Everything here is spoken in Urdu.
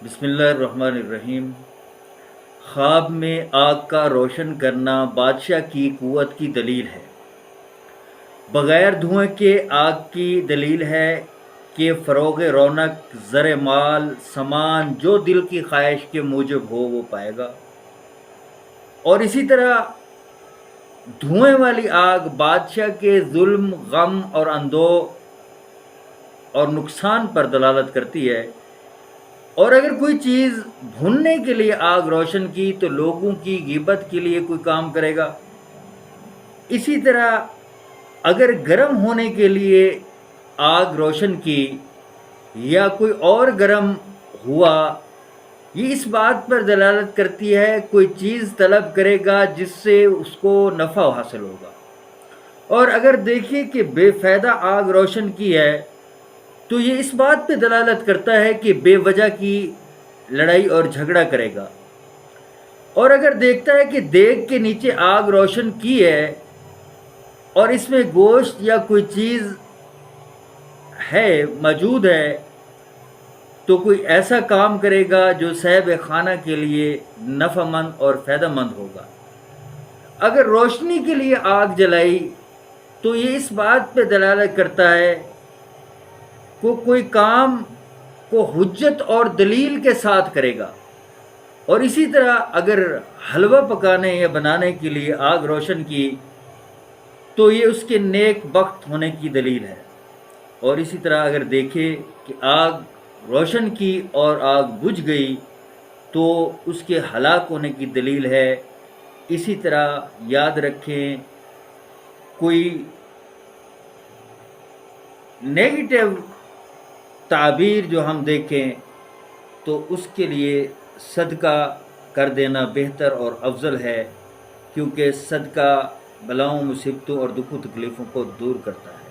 بسم اللہ الرحمن الرحیم۔ خواب میں آگ کا روشن کرنا بادشاہ کی قوت کی دلیل ہے۔ بغیر دھوئیں کے آگ کی دلیل ہے کہ فروغ رونق، زر مال، سامان جو دل کی خواہش کے موجب ہو وہ پائے گا۔ اور اسی طرح دھوئیں والی آگ بادشاہ کے ظلم، غم اور اندوہ اور نقصان پر دلالت کرتی ہے۔ اور اگر کوئی چیز بھوننے کے لیے آگ روشن کی تو لوگوں کی غیبت کے لیے کوئی کام کرے گا۔ اسی طرح اگر گرم ہونے کے لیے آگ روشن کی یا کوئی اور گرم ہوا، یہ اس بات پر دلالت کرتی ہے کوئی چیز طلب کرے گا جس سے اس کو نفع حاصل ہوگا۔ اور اگر دیکھیں کہ بے فائدہ آگ روشن کی ہے تو یہ اس بات پہ دلالت کرتا ہے کہ بے وجہ کی لڑائی اور جھگڑا کرے گا۔ اور اگر دیکھتا ہے کہ دیگ کے نیچے آگ روشن کی ہے اور اس میں گوشت یا کوئی چیز ہے موجود ہے تو کوئی ایسا کام کرے گا جو صاحب خانہ کے لیے نفع مند اور فائدہ مند ہوگا۔ اگر روشنی کے لیے آگ جلائی تو یہ اس بات پہ دلالت کرتا ہے کہ کوئی کام کو حجت اور دلیل کے ساتھ کرے گا۔ اور اسی طرح اگر حلوہ پکانے یا بنانے کے لیے آگ روشن کی تو یہ اس کے نیک بخت ہونے کی دلیل ہے۔ اور اسی طرح اگر دیکھے کہ آگ روشن کی اور آگ بجھ گئی تو اس کے ہلاک ہونے کی دلیل ہے۔ اسی طرح یاد رکھیں کوئی نیگیٹو تعبیر جو ہم دیکھیں تو اس کے لیے صدقہ کر دینا بہتر اور افضل ہے، کیونکہ صدقہ بلاؤں، مصیبتوں اور دکھوں تکلیفوں کو دور کرتا ہے۔